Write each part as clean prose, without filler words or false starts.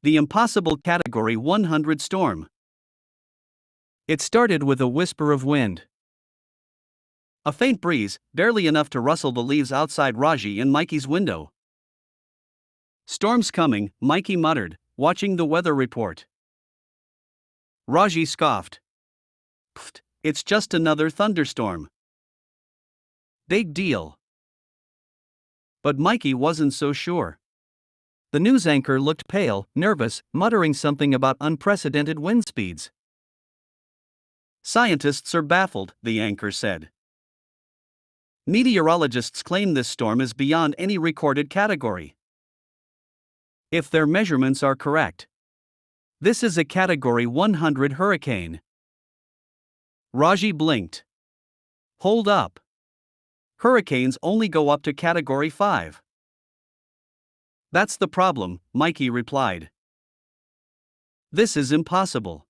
The impossible Category 100 storm. It started with a whisper of wind. A faint breeze, barely enough to rustle the leaves outside Raji and Mikey's window. "Storm's coming," Mikey muttered, watching the weather report. Raji scoffed. "Pfft, it's just another thunderstorm. Big deal." But Mikey wasn't so sure. The news anchor looked pale, nervous, muttering something about unprecedented wind speeds. "Scientists are baffled," the anchor said. "Meteorologists claim this storm is beyond any recorded category. If their measurements are correct, this is a Category 100 hurricane." Raji blinked. "Hold up. Hurricanes only go up to Category 5. "That's the problem," Mikey replied. "This is impossible."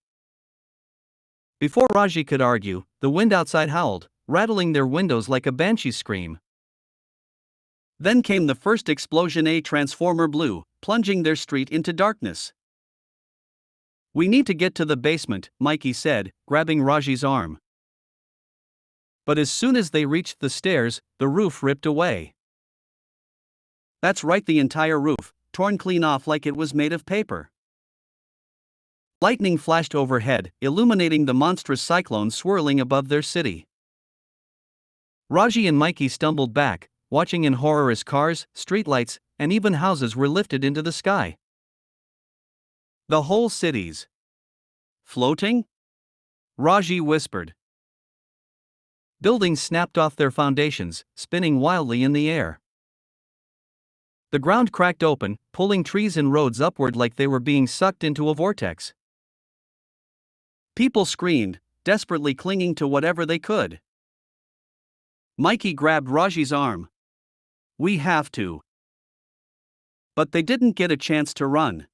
Before Raji could argue, the wind outside howled, rattling their windows like a banshee's scream. Then came the first explosion. A transformer blew, plunging their street into darkness. "We need to get to the basement," Mikey said, grabbing Raji's arm. But as soon as they reached the stairs, the roof ripped away. That's right, the entire roof, torn clean off like it was made of paper. Lightning flashed overhead, illuminating the monstrous cyclone swirling above their city. Raji and Mikey stumbled back, watching in horror as cars, streetlights, and even houses were lifted into the sky. "The whole city's floating?" Raji whispered. Buildings snapped off their foundations, spinning wildly in the air. The ground cracked open, pulling trees and roads upward like they were being sucked into a vortex. People screamed, desperately clinging to whatever they could. Mikey grabbed Raji's arm. "We have to." But they didn't get a chance to run.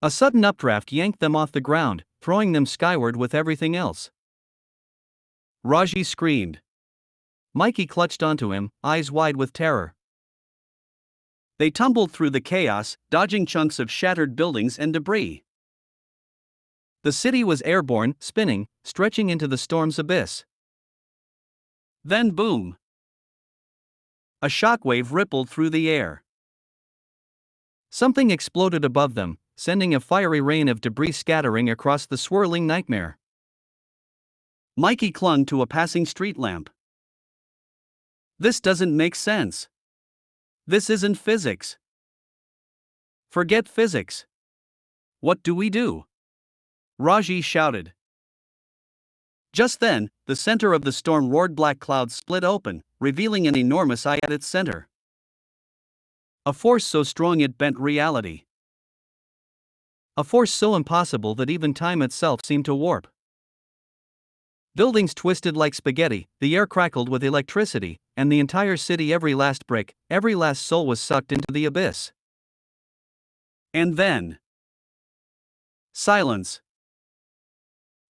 A sudden updraft yanked them off the ground, throwing them skyward with everything else. Raji screamed. Mikey clutched onto him, eyes wide with terror. They tumbled through the chaos, dodging chunks of shattered buildings and debris. The city was airborne, spinning, stretching into the storm's abyss. Then boom! A shockwave rippled through the air. Something exploded above them, sending a fiery rain of debris scattering across the swirling nightmare. Mikey clung to a passing street lamp. "This doesn't make sense. This isn't physics." "Forget physics. What do we do?" Raji shouted. Just then, the center of the storm roared. Black clouds split open, revealing an enormous eye at its center. A force so strong it bent reality. A force so impossible that even time itself seemed to warp. Buildings twisted like spaghetti, the air crackled with electricity, and the entire city, every last brick, every last soul was sucked into the abyss. And then, silence.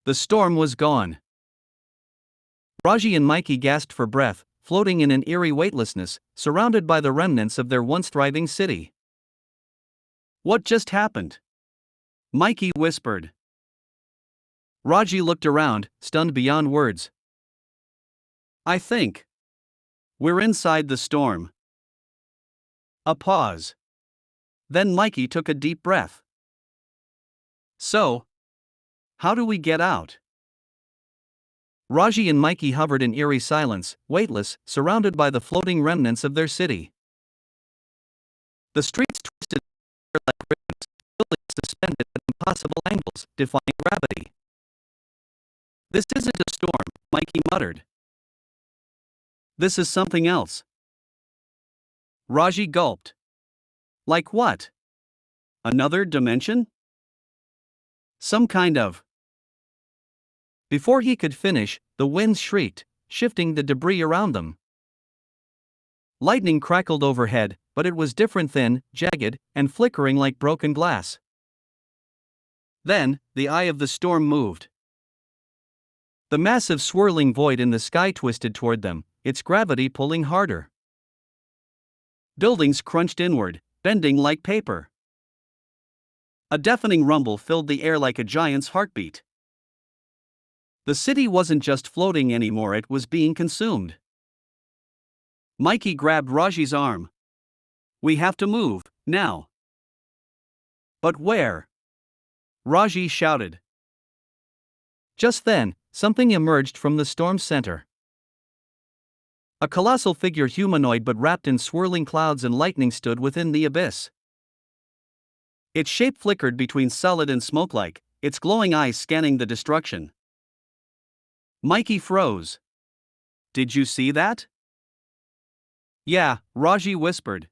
The storm was gone. Raji and Mikey gasped for breath, floating in an eerie weightlessness, surrounded by the remnants of their once thriving city. "What just happened?" Mikey whispered. Raji looked around, stunned beyond words. "I think we're inside the storm." A pause. Then Mikey took a deep breath. "So, how do we get out?" Raji and Mikey hovered in eerie silence, weightless, surrounded by the floating remnants of their city. The streets twisted like ribbons, buildings suspended at impossible angles, defying gravity. "This isn't a storm," Mikey muttered. "This is something else." Raji gulped. "Like what? Another dimension? Some kind of..." Before he could finish, the winds shrieked, shifting the debris around them. Lightning crackled overhead, but it was different, thin, jagged, and flickering like broken glass. Then, the eye of the storm moved. The massive swirling void in the sky twisted toward them, its gravity pulling harder. Buildings crunched inward, bending like paper. A deafening rumble filled the air like a giant's heartbeat. The city wasn't just floating anymore, it was being consumed. Mikey grabbed Raji's arm. "We have to move, now." "But where?" Raji shouted. Just then, something emerged from the storm's center. A colossal figure, humanoid but wrapped in swirling clouds and lightning, stood within the abyss. Its shape flickered between solid and smoke-like, its glowing eyes scanning the destruction. Mikey froze. "Did you see that?" "Yeah," Raji whispered.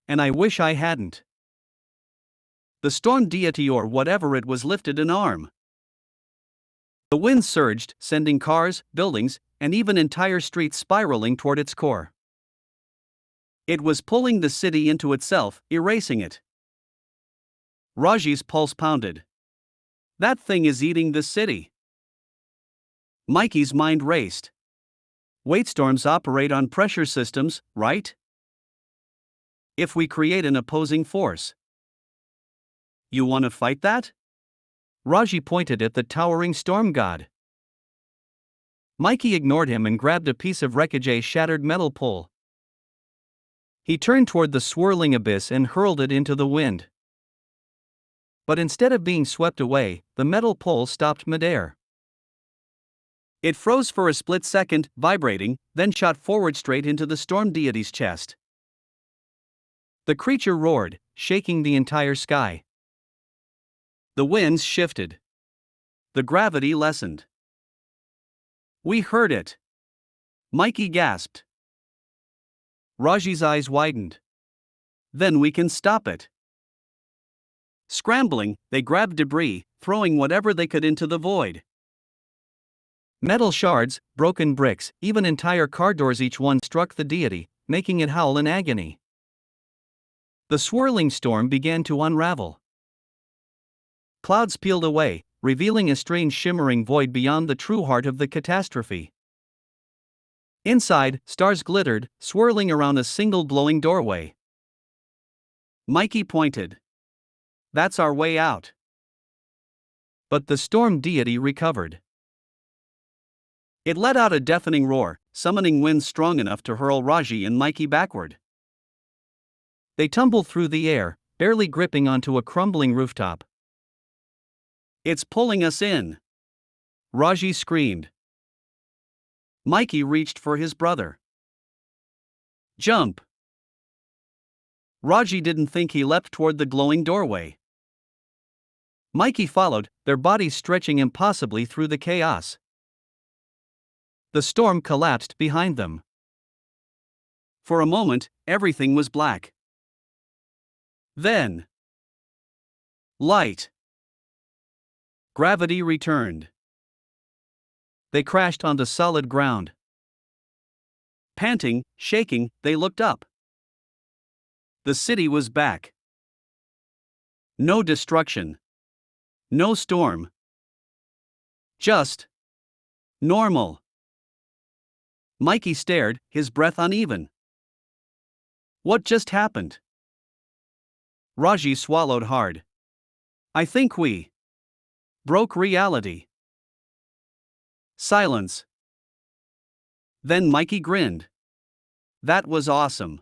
"And I wish I hadn't." The storm deity, or whatever it was, lifted an arm. The wind surged, sending cars, buildings, and even entire streets spiraling toward its core. It was pulling the city into itself, erasing it. Raji's pulse pounded. "That thing is eating the city." Mikey's mind raced. "Wait, storms operate on pressure systems, right? If we create an opposing force." "You want to fight that?" Raji pointed at the towering storm god. Mikey ignored him and grabbed a piece of wreckage, a shattered metal pole. He turned toward the swirling abyss and hurled it into the wind. But instead of being swept away, the metal pole stopped midair. It froze for a split second, vibrating, then shot forward straight into the storm deity's chest. The creature roared, shaking the entire sky. The winds shifted. The gravity lessened. "We heard it," Mikey gasped. Raji's eyes widened. "Then we can stop it." Scrambling, they grabbed debris, throwing whatever they could into the void. Metal shards, broken bricks, even entire car doors, each one struck the deity, making it howl in agony. The swirling storm began to unravel. Clouds peeled away, revealing a strange shimmering void beyond the true heart of the catastrophe. Inside, stars glittered, swirling around a single glowing doorway. Mikey pointed. "That's our way out." But the storm deity recovered. It let out a deafening roar, summoning winds strong enough to hurl Raji and Mikey backward. They tumbled through the air, barely gripping onto a crumbling rooftop. "It's pulling us in," Raji screamed. Mikey reached for his brother. "Jump!" Raji didn't think. He leapt toward the glowing doorway. Mikey followed, their bodies stretching impossibly through the chaos. The storm collapsed behind them. For a moment, everything was black. Then, light. Gravity returned. They crashed onto solid ground. Panting, shaking, they looked up. The city was back. No destruction. No storm. Just normal. Mikey stared, his breath uneven. What just happened? Raji swallowed hard. "I think we broke reality." Silence. Then Mikey grinned. "That was awesome."